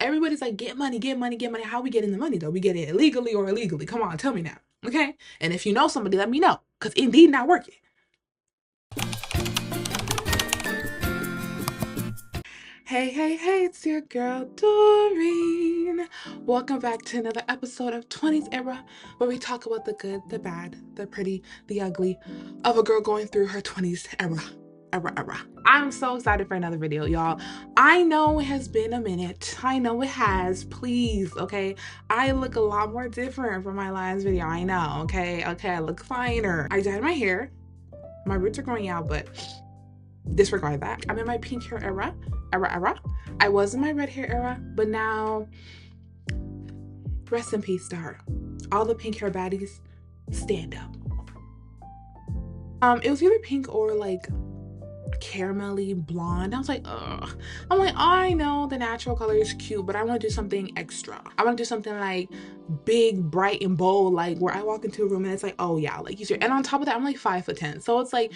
everybody's like, get money, get money, get money. How we getting the money though? We get it illegally or illegally? Come on, tell me now. Okay? And if you know somebody, let me know. Because Indeed not working. Hey, hey, hey, it's your girl, Doreen. Welcome back to another episode of 20's Era, where we talk about the good, the bad, the pretty, the ugly of a girl going through her 20's era. I'm so excited for another video, y'all. I know it has been a minute. I know it has. Please, okay? I look a lot more different from my last video. I know, okay? Okay, I look finer. I dyed my hair. My roots are growing out, but disregard that. I'm in my pink hair era. I was in my red hair era, but now, rest in peace to her. All the pink hair baddies, stand up. It was either pink or like caramelly blonde. I was like, ugh. I'm like, I know the natural color is cute, but I want to do something extra. I want to do something like big, bright, and bold, like where I walk into a room and it's like, oh yeah, like you see. And on top of that, I'm like 5'10", so it's like,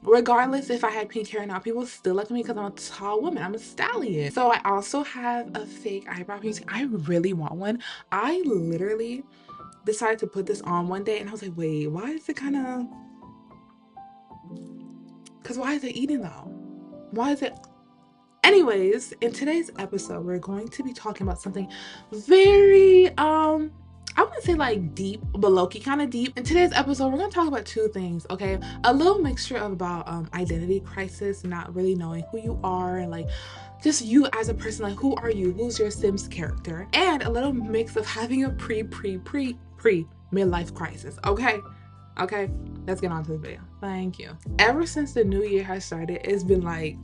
regardless if I had pink hair or not, people still look at me because I'm a tall woman. I'm a stallion. So I also have a fake eyebrow piercing. I really want one. I literally decided to put this on one day and I was like, wait, why is it kind of, because why is it eating though? Why is it? Anyways, in today's episode, we're going to be talking about something very, I wouldn't say like deep, but low-key kind of deep. In today's episode, we're going to talk about two things, okay? A little mixture of about identity crisis, not really knowing who you are, and like just you as a person, like who are you? Who's your Sims character? And a little mix of having a pre-midlife crisis, okay? Okay, let's get on to the video. Thank you. Ever since the new year has started, it's been like,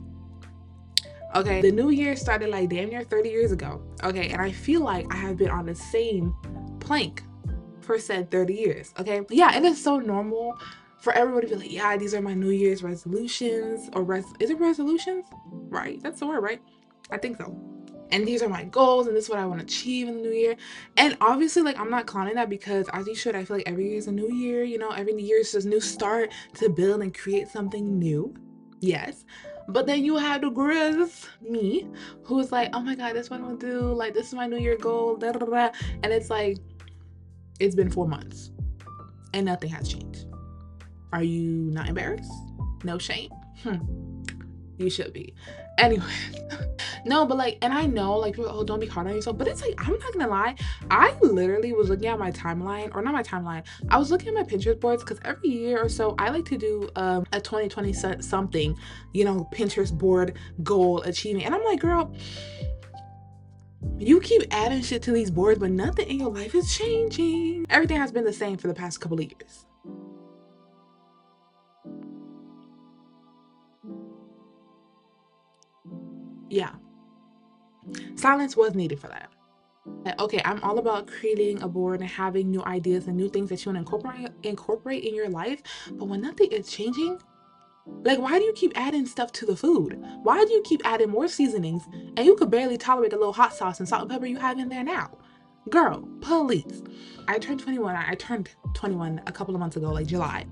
okay, the new year started like damn near 30 years ago. Okay, and I feel like I have been on the same plank for said 30 years. Okay, yeah, it is so normal for everybody to be like, yeah, these are my New Year's resolutions, or is it resolutions? Right, that's the word, right? I think so. And these are my goals, and this is what I want to achieve in the new year. And obviously, like, I'm not clowning that, because as you should, I feel like every year is a new year, you know, every year is just a new start to build and create something new. Yes. But then you have the grizz, me, who's like, oh my God, this is what I'm gonna do. Like, this is my new year goal, da, da, da. And it's like, it's been 4 months and nothing has changed. Are you not embarrassed? No shame? You should be. Anyway, no, but like, and I know like people, oh, don't be hard on yourself, but it's like, I'm not gonna lie, I literally was looking at my timeline, or not my timeline, I was looking at my Pinterest boards, because every year or so I like to do a 2020 something, you know, Pinterest board goal achievement. And I'm like, girl, you keep adding shit to these boards, but nothing in your life is changing. Everything has been the same for the past couple of years. Yeah, silence was needed for that. Okay, I'm all about creating a board and having new ideas and new things that you want to incorporate in your life, but when nothing is changing, like, why do you keep adding stuff to the food? Why do you keep adding more seasonings and you could barely tolerate the little hot sauce and salt and pepper you have in there now? Girl, please. I turned 21. I turned 21 a couple of months ago, like July.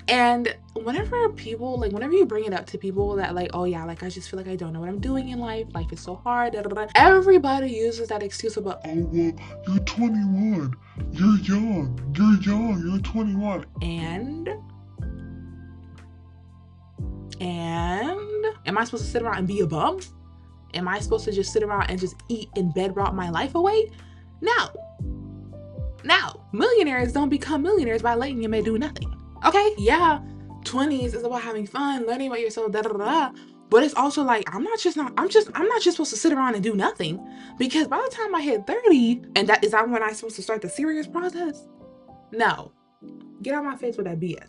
And whenever people, like, whenever you bring it up to people that like, oh yeah, like, I just feel like I don't know what I'm doing in life. Life is so hard. Da, da, da. Everybody uses that excuse about, oh, well, you're 21. You're young. You're 21. And am I supposed to sit around and be a bum? Am I supposed to just sit around and just eat and bed rot my life away? No. Millionaires don't become millionaires by letting you do nothing. Okay? Yeah, 20s is about having fun, learning about yourself, da da da. But it's also like, I'm not just supposed to sit around and do nothing, because by the time I hit 30, and is that when I'm supposed to start the serious process? No. Get out of my face with that BS.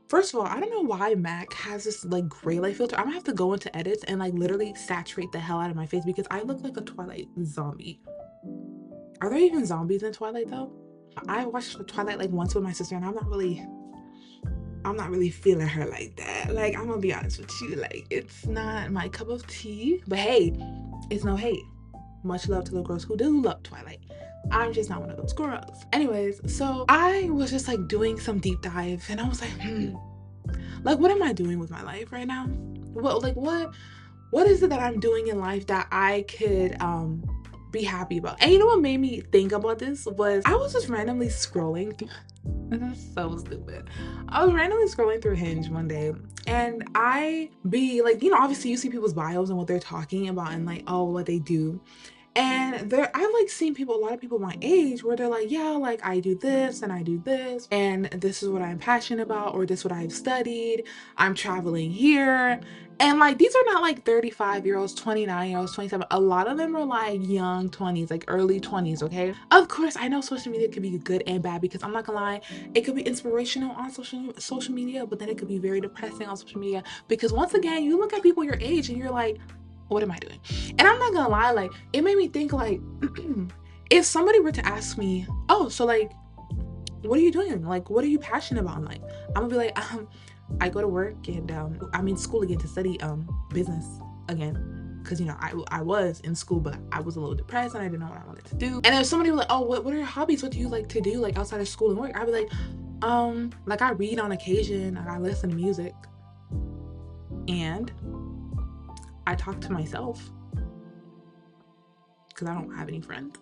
First of all, I don't know why Mac has this like gray light filter. I'm gonna have to go into edits and like literally saturate the hell out of my face, because I look like a Twilight zombie. Are there even zombies in Twilight though? I watched Twilight like once with my sister, and I'm not really feeling her like that. Like, I'm gonna be honest with you, like, it's not my cup of tea. But hey, it's no hate. Much love to the girls who do love Twilight. I'm just not one of those girls. Anyways, so I was just like doing some deep dive, and I was like, like, what am I doing with my life right now? What what is it that I'm doing in life that I could be happy about? And you know what made me think about this was I was just randomly scrolling through. This is so stupid. I was randomly scrolling through Hinge one day, and I be like, obviously you see people's bios and what they're talking about and like, oh, what they do. And I've like seen people, a lot of people my age, where they're like, yeah, like I do this and I do this, and this is what I'm passionate about, or this is what I've studied. I'm traveling here. And like these are not like 35-year-olds, 29-year-olds, 27. A lot of them are like young 20s, like early 20s, okay? Of course, I know social media could be good and bad, because I'm not gonna lie, it could be inspirational on social media, but then it could be very depressing on social media, because once again, you look at people your age and you're like, what am I doing? And I'm not gonna lie, like it made me think like if somebody were to ask me, oh, so like what are you doing? Like what are you passionate about? Like I'm gonna be like, I go to work and I'm in school again to study business again. Because I was in school, but I was a little depressed and I didn't know what I wanted to do. And if somebody was like, oh, what are your hobbies? What do you like to do like outside of school and work? I'd be like I read on occasion, I listen to music, and I talk to myself because I don't have any friends.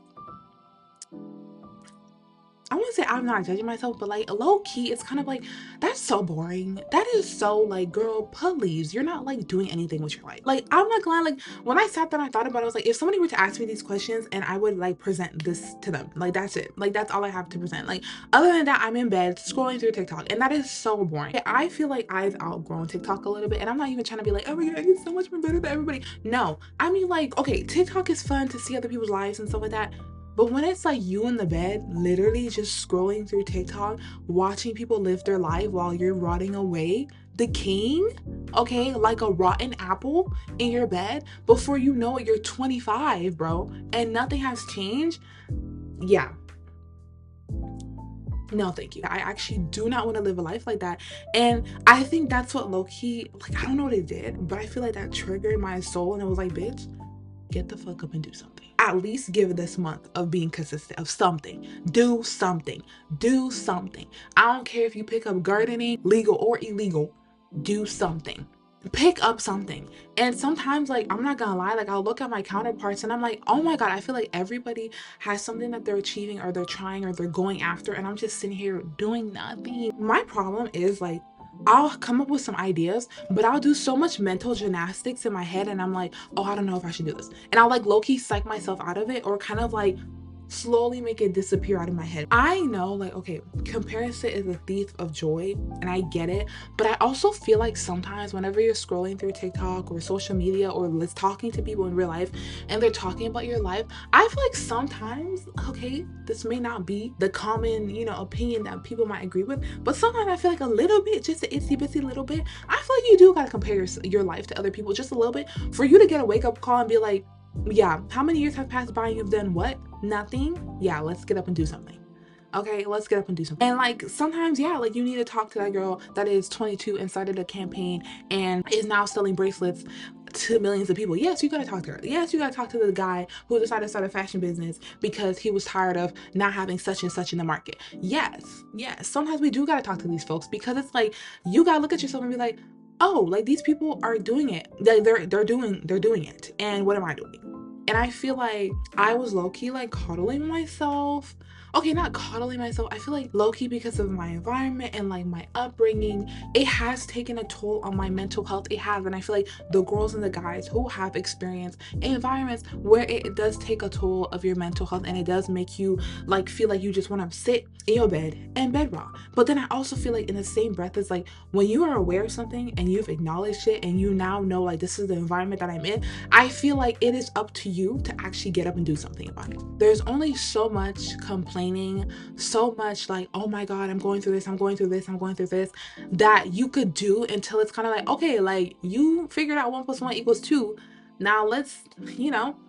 I wouldn't say I'm not judging myself, but like low key, it's kind of like, that's so boring. That is so like, girl, please, you're not like doing anything with your life. Like, I'm not glad, like when I sat there and I thought about it, I was like, if somebody were to ask me these questions and I would like present this to them, like that's it. Like that's all I have to present. Like other than that, I'm in bed scrolling through TikTok, and that is so boring. I feel like I've outgrown TikTok a little bit, and I'm not even trying to be like, oh my god, it's so much more better than everybody. No, I mean like, okay, TikTok is fun to see other people's lives and stuff like that. But when it's like you in the bed, literally just scrolling through TikTok, watching people live their life while you're rotting away, the king, okay, like a rotten apple in your bed, before you know it, you're 25, bro, and nothing has changed. Yeah. No, thank you. I actually do not want to live a life like that. And I think that's what low-key, like, I don't know what it did, but I feel like that triggered my soul, and it was like, bitch, get the fuck up and do something. At least give this month of being consistent of something. Do something. Do something. I don't care if you pick up gardening, legal or illegal. Do something. Pick up something. And sometimes, like, I'm not gonna lie, like I'll look at my counterparts and I'm like, oh my god, I feel like everybody has something that they're achieving or they're trying or they're going after, and I'm just sitting here doing nothing. My problem is like, I'll come up with some ideas, but I'll do so much mental gymnastics in my head, and I'm like, oh, I don't know if I should do this. And I'll like low-key psych myself out of it, or kind of like slowly make it disappear out of my head. I know, like, okay, comparison is a thief of joy, and I get it, but I also feel like sometimes whenever you're scrolling through TikTok or social media or talking to people in real life and they're talking about your life, I feel like sometimes, okay, this may not be the common, opinion that people might agree with, but sometimes I feel like a little bit, just an itsy bitsy little bit, I feel like you do gotta compare your life to other people just a little bit for you to get a wake-up call and be like, yeah, how many years have passed by and you've done what? Nothing? Yeah, let's get up and do something. Okay, let's get up and do something. And like sometimes, yeah, like you need to talk to that girl that is 22 and started a campaign and is now selling bracelets to millions of people. Yes, you gotta talk to her. Yes, you gotta talk to the guy who decided to start a fashion business because he was tired of not having such and such in the market. Yes, sometimes we do gotta talk to these folks, because it's like you gotta look at yourself and be like, oh, like these people are doing it. They're doing it. And what am I doing? And I feel like I was low-key like coddling myself. Okay, not coddling myself. I feel like low-key, because of my environment and like my upbringing, it has taken a toll on my mental health. It has. And I feel like the girls and the guys who have experienced environments where it does take a toll of your mental health, and it does make you like feel like you just want to sit in your bed and bed rock. But then I also feel like in the same breath, it's like when you are aware of something and you've acknowledged it and you now know like this is the environment that I'm in, I feel like it is up to you to actually get up and do something about it. There's only so much complaining, so much like, oh my god, I'm going through this, I'm going through this, I'm going through this, that you could do until it's kind of like, okay, like you figured out 1 + 1 = 2. Now let's,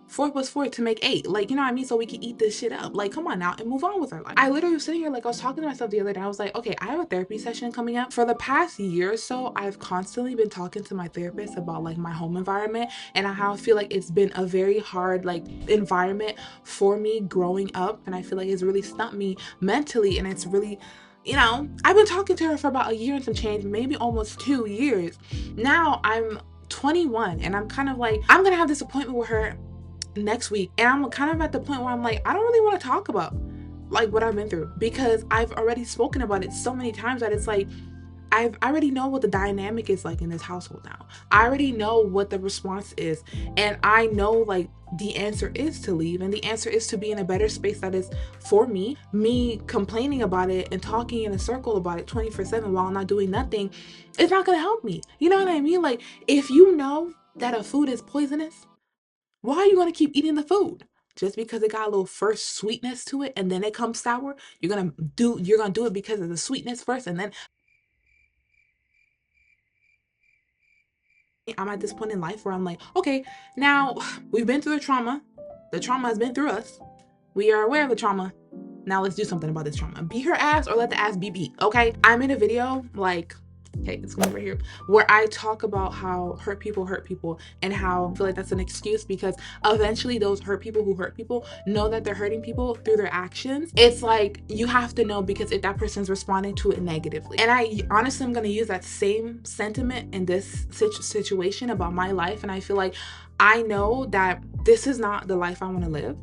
4 + 4 to make 8. Like, you know what I mean? So we can eat this shit up. Like, come on now and move on with our life. I literally was sitting here, like, I was talking to myself the other day. I was like, okay, I have a therapy session coming up. For the past year or so, I've constantly been talking to my therapist about like my home environment and how I feel like it's been a very hard like environment for me growing up. And I feel like it's really stumped me mentally, and it's really, I've been talking to her for about a year and some change, maybe almost 2 years. Now I'm 21, and I'm kind of like, I'm gonna have this appointment with her next week, and I'm kind of at the point where I'm like, I don't really want to talk about like what I've been through, because I've already spoken about it so many times that it's like I already know what the dynamic is like in this household now. I already know what the response is, and I know like the answer is to leave, and the answer is to be in a better space that is for me. Me complaining about it and talking in a circle about it 24/7 while I'm not doing nothing, it's not gonna help me. You know what I mean? Like, if you know that a food is poisonous, why are you gonna keep eating the food? Just because it got a little first sweetness to it and then it comes sour, you're gonna do it because of the sweetness first, and then I'm at this point in life where I'm like, okay, now we've been through the trauma. The trauma has been through us. We are aware of the trauma. Now let's do something about this trauma. Beat her ass or let the ass be beat, okay? I made a video, like, okay, it's going right here, where I talk about how hurt people and how I feel like that's an excuse, because eventually those hurt people who hurt people know that they're hurting people through their actions. It's like, you have to know, because if that person's responding to it negatively. And I honestly am going to use that same sentiment in this situation about my life. And I feel like I know that this is not the life I want to live,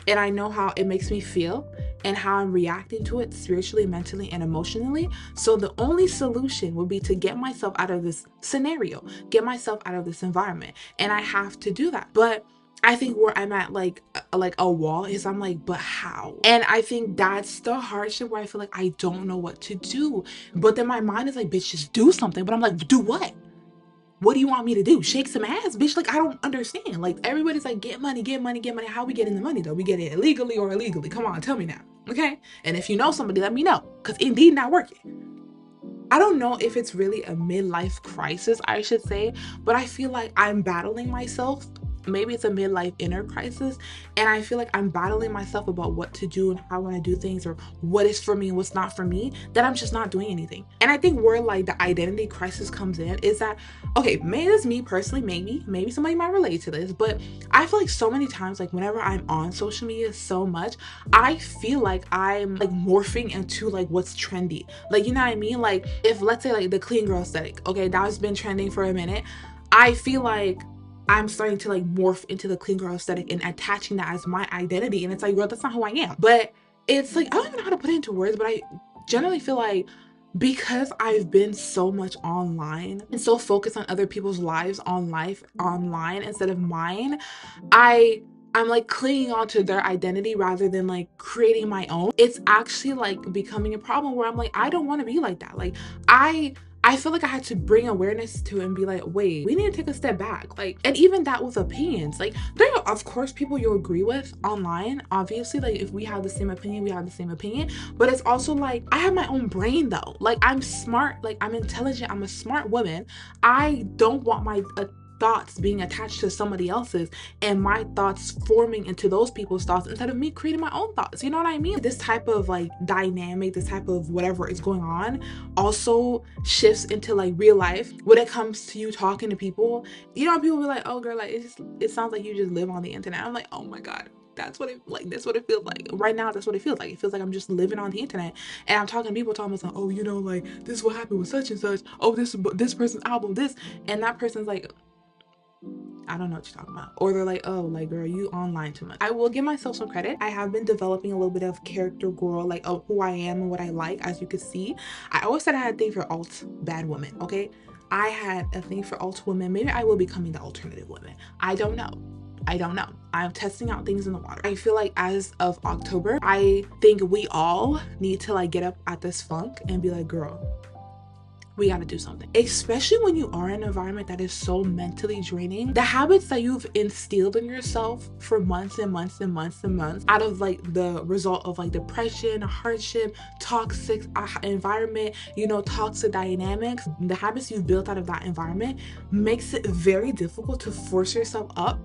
and I know how it makes me feel and how I'm reacting to it spiritually, mentally, and emotionally. So the only solution would be to get myself out of this scenario, get myself out of this environment. And I have to do that. But I think where I'm at like a wall is, I'm like, but how? And I think that's the hardship, where I feel like I don't know what to do. But then my mind is like, bitch, just do something. But I'm like, do what? What do you want me to do? Shake some ass, bitch? Like, I don't understand. Like, everybody's like, get money, get money, get money. How we getting the money, though? We get it illegally or illegally? Come on, tell me now, okay? And if you know somebody, let me know, because Indeed not working. I don't know if it's really a midlife crisis, I should say, but I feel like I'm battling myself. Maybe it's a midlife inner crisis, and I feel like I'm battling myself about what to do and how I want to do things, or what is for me and what's not for me, that I'm just not doing anything. And I think where like the identity crisis comes in is that, okay, maybe it's me personally, maybe somebody might relate to this, but I feel like so many times, like whenever I'm on social media so much, I feel like I'm like morphing into like what's trendy. Like, you know what I mean? Like, if let's say like the clean girl aesthetic, okay, that's been trending for a minute, I feel like I'm starting to like morph into the clean girl aesthetic and attaching that as my identity. And it's like, girl, that's not who I am. But it's like, I don't even know how to put it into words, but I generally feel like, because I've been so much online and so focused on other people's lives online instead of mine, I'm like clinging on to their identity rather than like creating my own. It's actually like becoming a problem, where I'm like, I don't want to be like that. Like, I feel like I had to bring awareness to it and be like, wait, we need to take a step back. Like, and even that with opinions, like, there are of course people you'll agree with online, obviously, like if we have the same opinion, we have the same opinion. But it's also like, I have my own brain though. Like, I'm smart, like I'm intelligent, I'm a smart woman. I don't want my thoughts being attached to somebody else's, and my thoughts forming into those people's thoughts instead of me creating my own thoughts. You know what I mean? This type of like dynamic, this type of whatever is going on, also shifts into like real life when it comes to you talking to people. You know, people be like, oh girl, like it sounds like you just live on the internet. I'm like, oh my god, that's what it feels like right now. That's what it feels like. It feels like I'm just living on the internet, and I'm talking to people, talking about, oh, you know, like this is what happened with such and such. Oh, this person's album, this, and that person's like, I don't know what you're talking about. Or they're like, oh, like, girl, you online too much. I will give myself some credit. I have been developing a little bit of character growth, like, of who I am and what I like. As you can see, I always said I had a thing for alt bad women, okay? I had a thing for alt women. Maybe I will be becoming the alternative woman. I don't know. I'm testing out things in the water. I feel like as of October, I think we all need to like get up at this funk and be like, girl, we got to do something. Especially when you are in an environment that is so mentally draining. The habits that you've instilled in yourself for months and months and months and months, out of like the result of like depression, hardship, toxic environment, you know, toxic dynamics, the habits you've built out of that environment makes it very difficult to force yourself up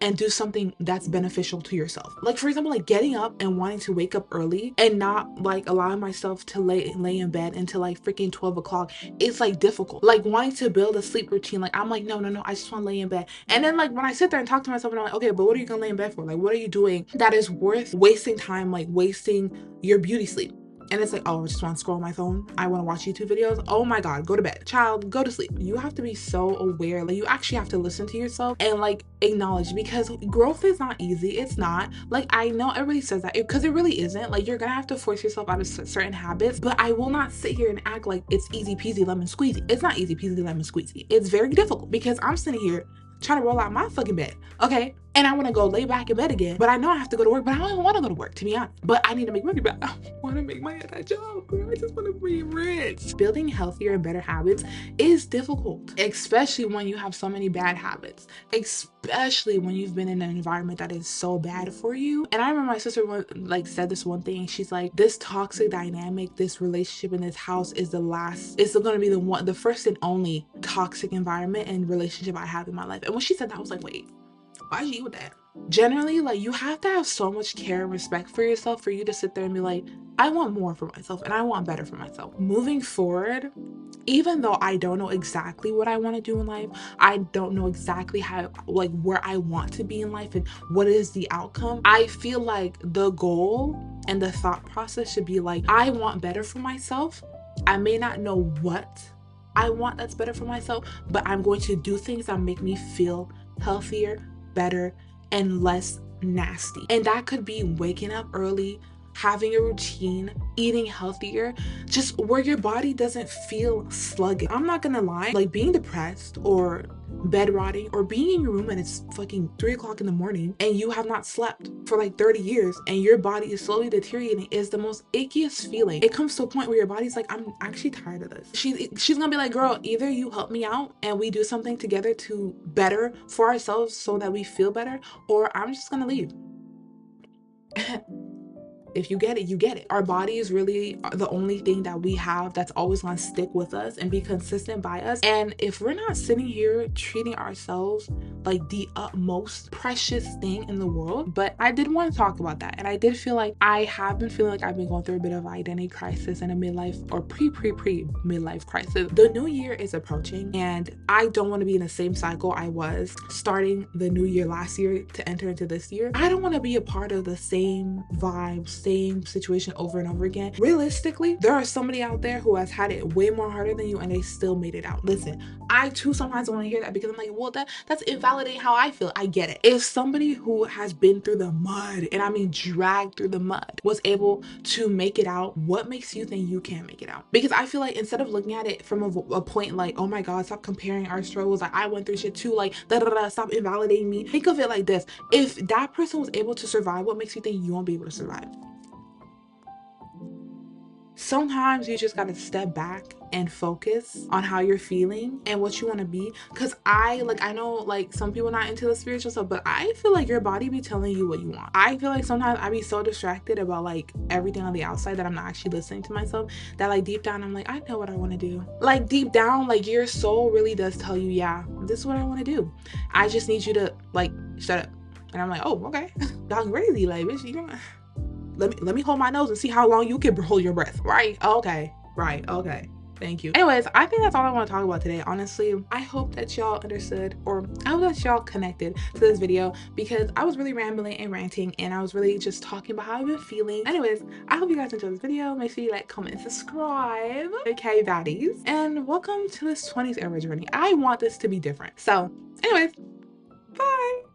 and do something that's beneficial to yourself. Like, for example, like getting up and wanting to wake up early and not like allowing myself to lay in bed until like freaking 12 o'clock. It's like difficult. Like wanting to build a sleep routine. Like, I'm like, no, I just want to lay in bed. And then like when I sit there and talk to myself and I'm like, okay, but what are you gonna lay in bed for? Like, what are you doing that is worth wasting time, like wasting your beauty sleep? and it's like, oh, I just want to scroll my phone, I want to watch YouTube videos. Oh my god, go to bed, child, go to sleep. You have to be so aware. Like, you actually have to listen to yourself and like acknowledge, because growth is not easy. It's not. Like, I know everybody says that, because it really isn't. Like, you're gonna have to force yourself out of certain habits, but I will not sit here and act like it's easy peasy lemon squeezy. It's not easy peasy lemon squeezy. It's very difficult, because I'm sitting here trying to roll out my fucking bed, okay? And I want to go lay back in bed again, but I know I have to go to work, but I don't even want to go to work, to be honest. But I need to make money, but I want to make money at that job, girl. I just want to be rich. Building healthier and better habits is difficult, especially when you have so many bad habits, especially when you've been in an environment that is so bad for you. And I remember my sister like said this one thing. She's like, this toxic dynamic, this relationship in this house is the last, it's going to be the first and only toxic environment and relationship I have in my life. And when she said that, I was like, wait, why'd you eat with that? Generally, like, you have to have so much care and respect for yourself for you to sit there and be like, I want more for myself and I want better for myself. Moving forward, even though I don't know exactly what I want to do in life, I don't know exactly how, like, where I want to be in life and what is the outcome, I feel like the goal and the thought process should be like, I want better for myself. I may not know what I want that's better for myself, but I'm going to do things that make me feel healthier, better, and less nasty. And that could be waking up early, having a routine, eating healthier, just where your body doesn't feel sluggish. I'm not gonna lie, like, being depressed or bed rotting or being in your room and it's fucking 3 o'clock in the morning and you have not slept for like 30 years and your body is slowly deteriorating is the most ickiest feeling. It comes to a point where your body's like, I'm actually tired of this. She's gonna be like, girl, either you help me out and we do something together to better for ourselves so that we feel better, or I'm just gonna leave. If you get it, you get it. Our body is really the only thing that we have that's always gonna stick with us and be consistent by us. And if we're not sitting here treating ourselves like the utmost precious thing in the world, but I did want to talk about that. And I did feel like I have been feeling like I've been going through a bit of identity crisis and a midlife or pre midlife crisis. The new year is approaching and I don't want to be in the same cycle I was starting the new year last year to enter into this year. I don't want to be a part of the same vibes, same situation over and over again. Realistically, there is somebody out there who has had it way more harder than you and they still made it out. Listen, I too sometimes want to hear that because I'm like, well, that's invalidating how I feel. I get it. If somebody who has been through the mud, and I mean dragged through the mud, was able to make it out, what makes you think you can't make it out? Because I feel like instead of looking at it from a point like, oh my god, stop comparing our struggles, like I went through shit too, like stop invalidating me. Think of it like this: if that person was able to survive, what makes you think you won't be able to survive? Sometimes you just gotta step back and focus on how you're feeling and what you want to be. Because I know like some people are not into the spiritual stuff, but I feel like your body be telling you what you want. I feel like sometimes I be so distracted about like everything on the outside that I'm not actually listening to myself, that like deep down I'm like, I know what I want to do. Like deep down, like your soul really does tell you, yeah, this is what I want to do. I just need you to like shut up. And I'm like, oh, okay. Y'all crazy, like, bitch, you know, let me hold my nose and see how long you can hold your breath. Right? Okay. Right. Okay. Thank you. Anyways, I think that's all I want to talk about today. Honestly, I hope that y'all understood, or I hope that y'all connected to this video, because I was really rambling and ranting and I was really just talking about how I've been feeling. Anyways, I hope you guys enjoyed this video. Make sure you like, comment, subscribe. Okay, baddies. And welcome to this 20s era journey. I want this to be different. So anyways, bye.